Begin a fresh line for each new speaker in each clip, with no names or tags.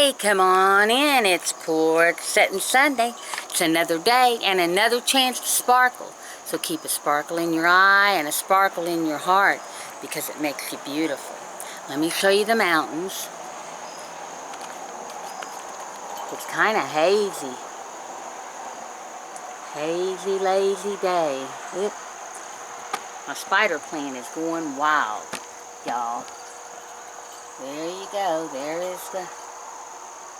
Hey, come on in. It's Porch Settin Sunday. It's another day and another chance to sparkle. So keep a sparkle in your eye and a sparkle in your heart because it makes you beautiful. Let me show you the mountains. It's kind of hazy. Hazy, lazy day. Oop. My spider plant is going wild, y'all. There you go. There is the...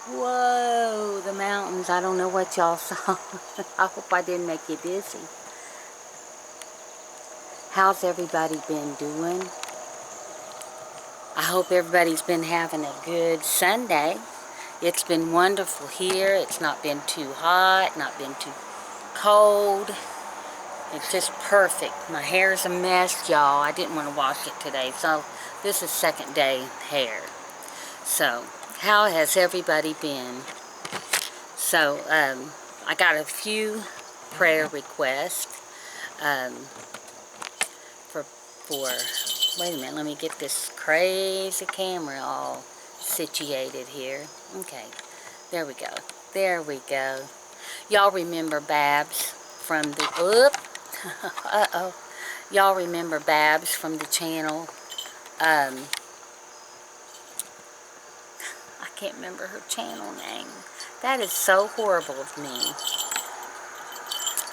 Whoa, the mountains. I don't know what y'all saw. I hope I didn't make you dizzy. How's everybody been doing? I hope everybody's been having a good Sunday. It's been wonderful here. It's not been too hot, not been too cold. It's just perfect. My hair's a mess, y'all. I didn't want to wash it today, so this is second day hair. So, how has everybody been? So, I got a few prayer requests for, wait a minute, let me get this crazy camera all situated here. Okay, there we go. There we go. Y'all remember Babs from the, uh-oh. Y'all remember Babs from the channel? I can't remember her channel name. That is so horrible of me.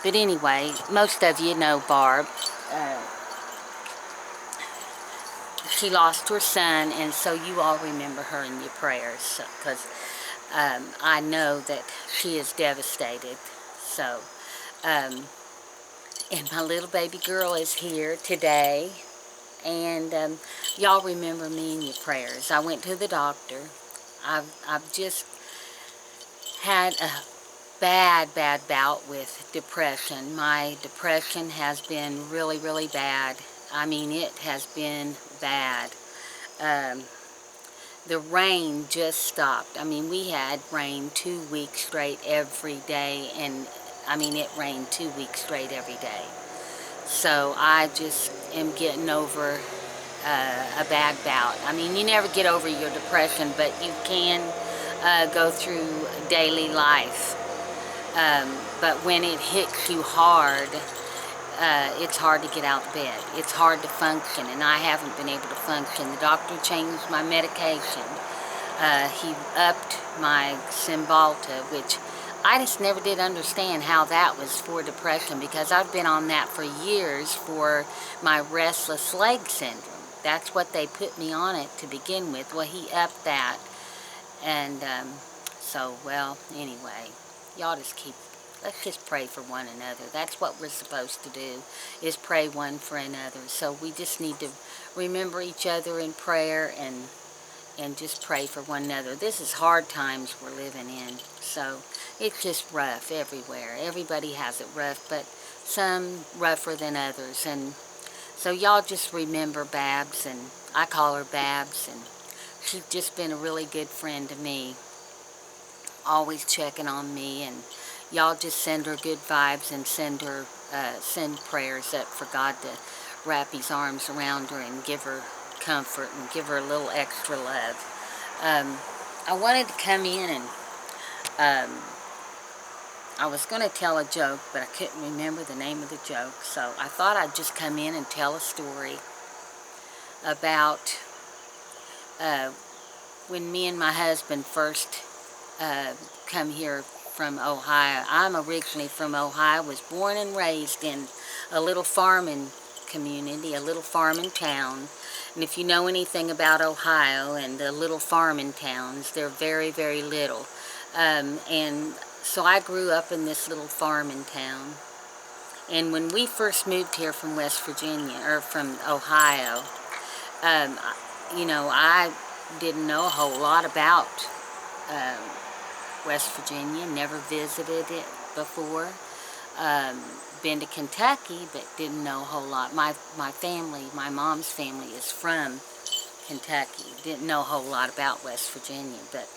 But anyway, most of you know Barb. She lost her son, and so you all remember her in your prayers, because I know that she is devastated. So, and my little baby girl is here today, and y'all remember me in your prayers. I went to the doctor. I've just had a bad bout with depression. My depression has been really, really bad. I mean, it has been bad. The rain just stopped. I mean, we had rain 2 weeks straight every day, and I mean, it rained 2 weeks straight every day. So I just am getting over a bad bout. I mean, you never get over your depression, but you can go through daily life. But when it hits you hard, it's hard to get out of bed. It's hard to function, and I haven't been able to function. The doctor changed my medication. He upped my Cymbalta, which I just never did understand how that was for depression, because I've been on that for years for my restless leg syndrome. That's what they put me on it to begin with. Well, he upped that. And so, well, anyway, y'all just let's just pray for one another. That's what we're supposed to do, is pray one for another. So we just need to remember each other in prayer and just pray for one another. This is hard times we're living in, so it's just rough everywhere. Everybody has it rough, but some rougher than others. And so y'all just remember Babs, and I call her Babs, and she's just been a really good friend to me, always checking on me. And y'all just send her good vibes and send prayers up for God to wrap his arms around her and give her comfort and give her a little extra love. I wanted to come in and I was going to tell a joke, but I couldn't remember the name of the joke, so I thought I'd just come in and tell a story about when me and my husband first come here from Ohio. I'm originally from Ohio, was born and raised in a little farming community, a little farming town. And if you know anything about Ohio and the little farming towns, they're very, very little. And so I grew up in this little farming town. And when we first moved here from West Virginia, or from Ohio, you know, I didn't know a whole lot about West Virginia, never visited it before. Been to Kentucky, but didn't know a whole lot. My family, my mom's family is from Kentucky. Didn't know a whole lot about West Virginia. But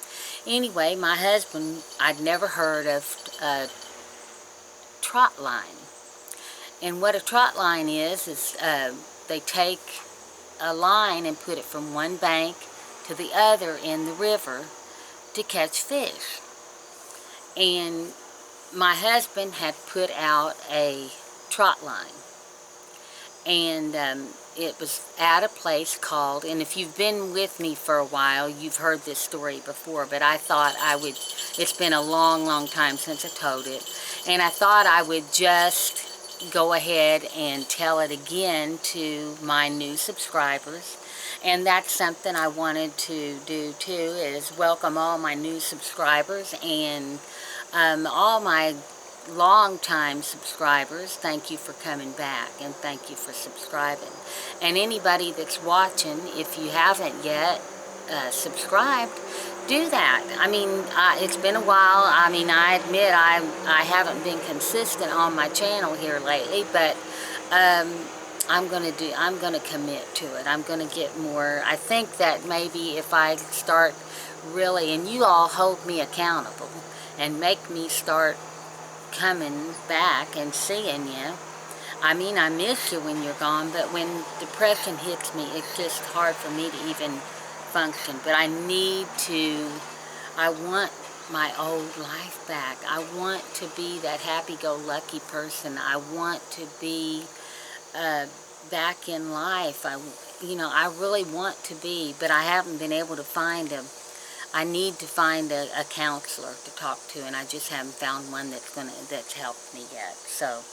anyway, my husband, I'd never heard of a trot line. And what a trot line is they take a line and put it from one bank to the other in the river to catch fish. And my husband had put out a trot line. And it was at a place called, and if you've been with me for a while, you've heard this story before, but I thought I would, it's been a long, long time since I told it, and I thought I would just go ahead and tell it again to my new subscribers. And that's something I wanted to do too, is welcome all my new subscribers and all my long-time subscribers. Thank you for coming back, and thank you for subscribing. And anybody that's watching, if you haven't yet subscribed, do that. I mean, it's been a while. I mean, I admit I haven't been consistent on my channel here lately, but I'm gonna commit to it. I'm gonna get more. I think that maybe if I start really, and you all hold me accountable and make me start coming back and seeing you. I mean, I miss you when you're gone, but when depression hits me, it's just hard for me to even function. But I want my old life back. I want to be that happy-go-lucky person. I want to be back in life. I really want to be, but I haven't been able to find I need to find a counselor to talk to, and I just haven't found one that's helped me yet. So,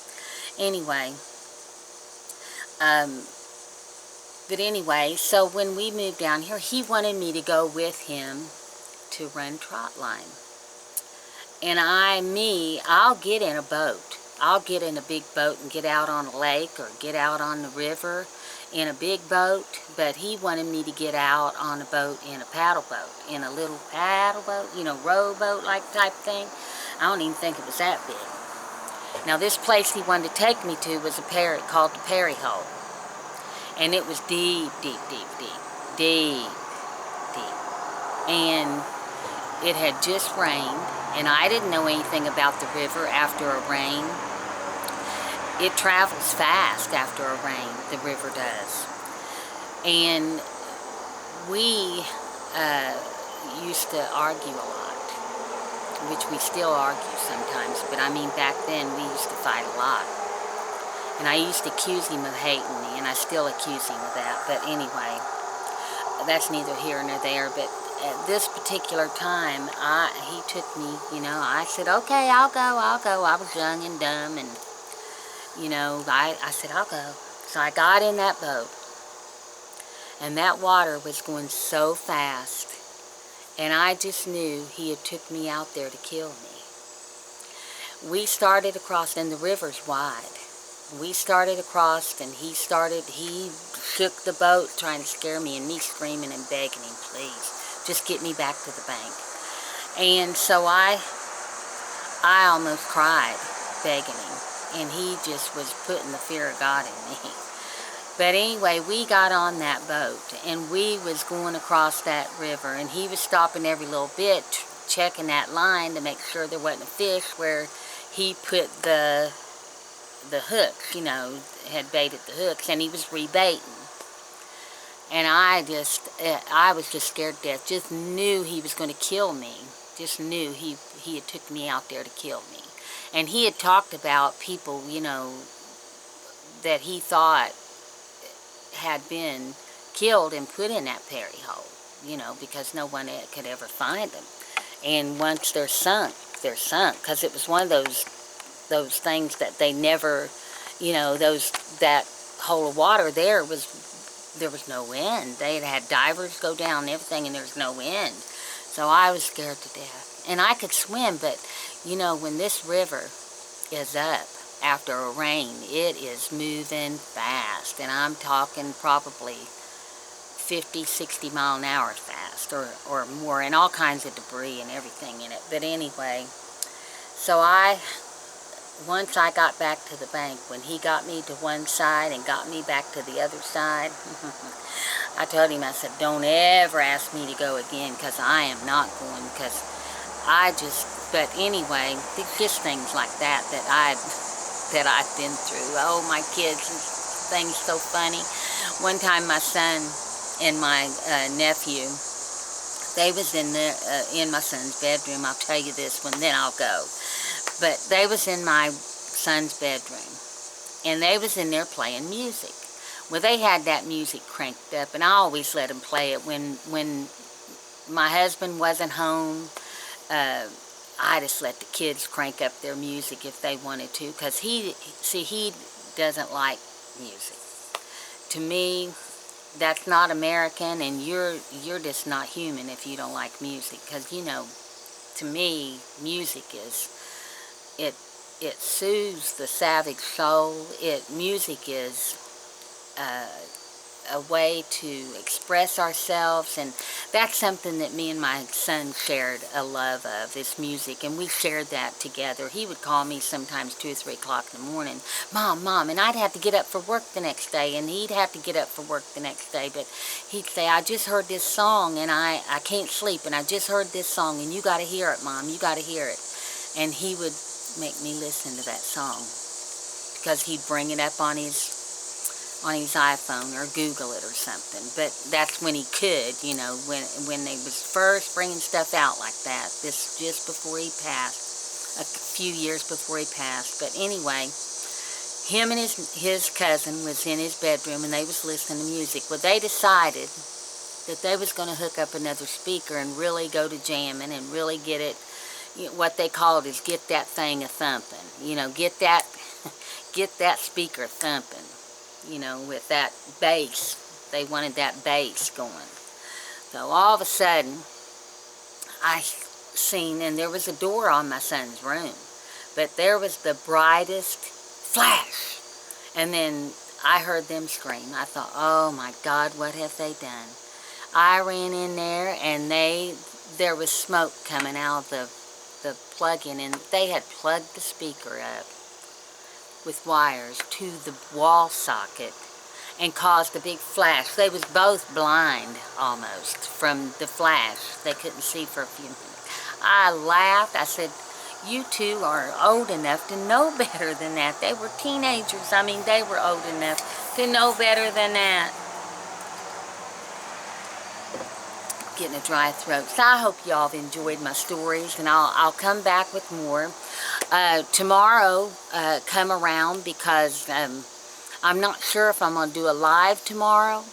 anyway, so when we moved down here, he wanted me to go with him to run trot line. And I'll get in a boat. I'll get in a big boat and get out on a lake or get out on the river in a big boat, but he wanted me to get out on a boat, in a paddle boat, in a little paddle boat, rowboat like type thing. I don't even think it was that big. Now this place he wanted to take me to was called the Parry Hole. And it was deep, deep, deep, deep, deep, deep. And it had just rained, and I didn't know anything about the river after a rain. It travels fast after a rain, the river does. And we used to argue a lot, which we still argue sometimes, but I mean back then we used to fight a lot. And I used to accuse him of hating me, and I still accuse him of that, but anyway, that's neither here nor there. But at this particular time, he took me, I said, okay, I'll go. I was young and dumb, and I said, I'll go. So I got in that boat, and that water was going so fast, and I just knew he had took me out there to kill me. We started across, and the river's wide. We started across, and he shook the boat trying to scare me, and me screaming and begging him, please, just get me back to the bank. And so I almost cried, begging him. And he just was putting the fear of God in me. But anyway, we got on that boat, and we was going across that river, and he was stopping every little bit, checking that line to make sure there wasn't a fish where he put the hooks, had baited the hooks, and he was rebaiting. And I was just scared to death, just knew he was going to kill me, just knew he had took me out there to kill me. And he had talked about people, that he thought had been killed and put in that Parry Hole, because no one could ever find them. And once they're sunk, because it was one of those things that they never, that hole of water there was no end. They had divers go down and everything, and there was no end. So I was scared to death. And I could swim, but when this river is up after a rain, it is moving fast. And I'm talking probably 50, 60 mile an hour fast or more, and all kinds of debris and everything in it. But anyway, so once I got back to the bank, when he got me to one side and got me back to the other side, I told him, I said, don't ever ask me to go again, because I am not going, because but anyway, just things like that I've been through. Oh, my kids, things so funny. One time my son and my nephew, They was in there, in my son's bedroom. I'll tell you this one, then I'll go. But they was in my son's bedroom, and they was in there playing music. Well, they had that music cranked up, and I always let them play it when my husband wasn't home. I just let the kids crank up their music if they wanted to, because he doesn't like music. To me, that's not American, and you're just not human if you don't like music. Because, you know, to me, music is, it soothes the savage soul. Music is a way to express ourselves, and that's something that me and my son shared a love of, is music, and we shared that together. He would call me sometimes 2 or 3 o'clock in the morning, Mom, and I'd have to get up for work the next day, and he'd have to get up for work the next day, but he'd say, I just heard this song, and I can't sleep, and I just heard this song, and you got to hear it, Mom, you got to hear it. And he would make me listen to that song, because he'd bring it up on his iPhone or Google it or something. But that's when he could, you know, when they was first bringing stuff out like that. This just before he passed, a few years before he passed. But anyway, him and his cousin was in his bedroom, and they was listening to music. Well, they decided that they was going to hook up another speaker and really go to jamming and really get it, you know, what they called is get that thing a-thumping. You know, get that speaker thumping. You know, with that bass. They wanted that bass going. So all of a sudden, I seen, and there was a door on my son's room, but there was the brightest flash. And then I heard them scream. I thought, oh my God, what have they done? I ran in there, and there was smoke coming out of the plug-in, and they had plugged the speaker up with wires to the wall socket and caused a big flash. They was both blind almost from the flash. They couldn't see for a few minutes. I laughed. I said, you two are old enough to know better than that. They were teenagers. I mean, they were old enough to know better than that. Getting a dry throat. So I hope y'all have enjoyed my stories, and I'll come back with more. Tomorrow, come around, because I'm not sure if I'm going to do a live tomorrow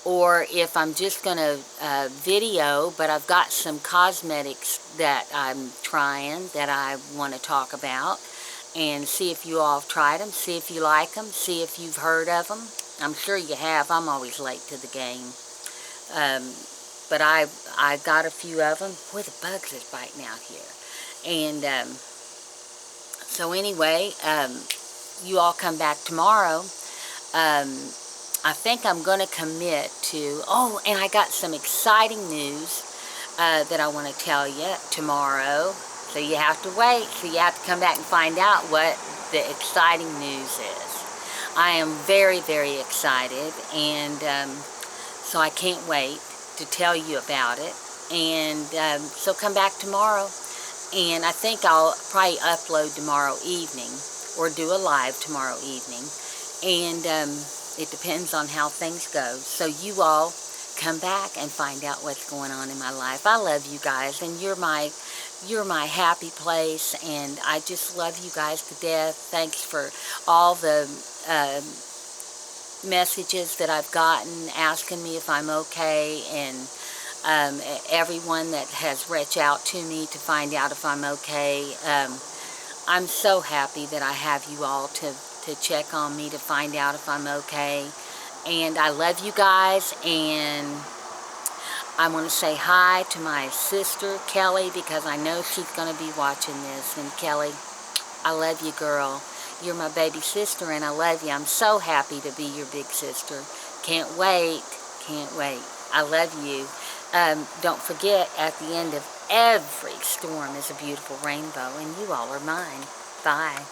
or if I'm just going to video, but I've got some cosmetics that I'm trying that I want to talk about, and see if you all have tried them, see if you like them, see if you've heard of them. I'm sure you have. I'm always late to the game. But I got a few of them. Boy, the bugs is biting out here. And so anyway, you all come back tomorrow. I think I'm going to commit to, oh, and I got some exciting news that I want to tell you tomorrow. So you have to wait. So you have to come back and find out what the exciting news is. I am very, very excited, and so I can't wait to tell you about it. And so come back tomorrow, and I think I'll probably upload tomorrow evening or do a live tomorrow evening, and it depends on how things go. So you all come back and find out what's going on in my life. I love you guys, and you're my happy place, and I just love you guys to death. Thanks for all the messages that I've gotten asking me if I'm okay, and everyone that has reached out to me to find out if I'm okay. I'm so happy that I have you all to check on me to find out if I'm okay. And I love you guys, and I want to say hi to my sister Kelly, because I know she's going to be watching this. And Kelly, I love you, girl. You're my baby sister, and I love you. I'm so happy to be your big sister. Can't wait. Can't wait. I love you. Don't forget, at the end of every storm is a beautiful rainbow, and you all are mine. Bye.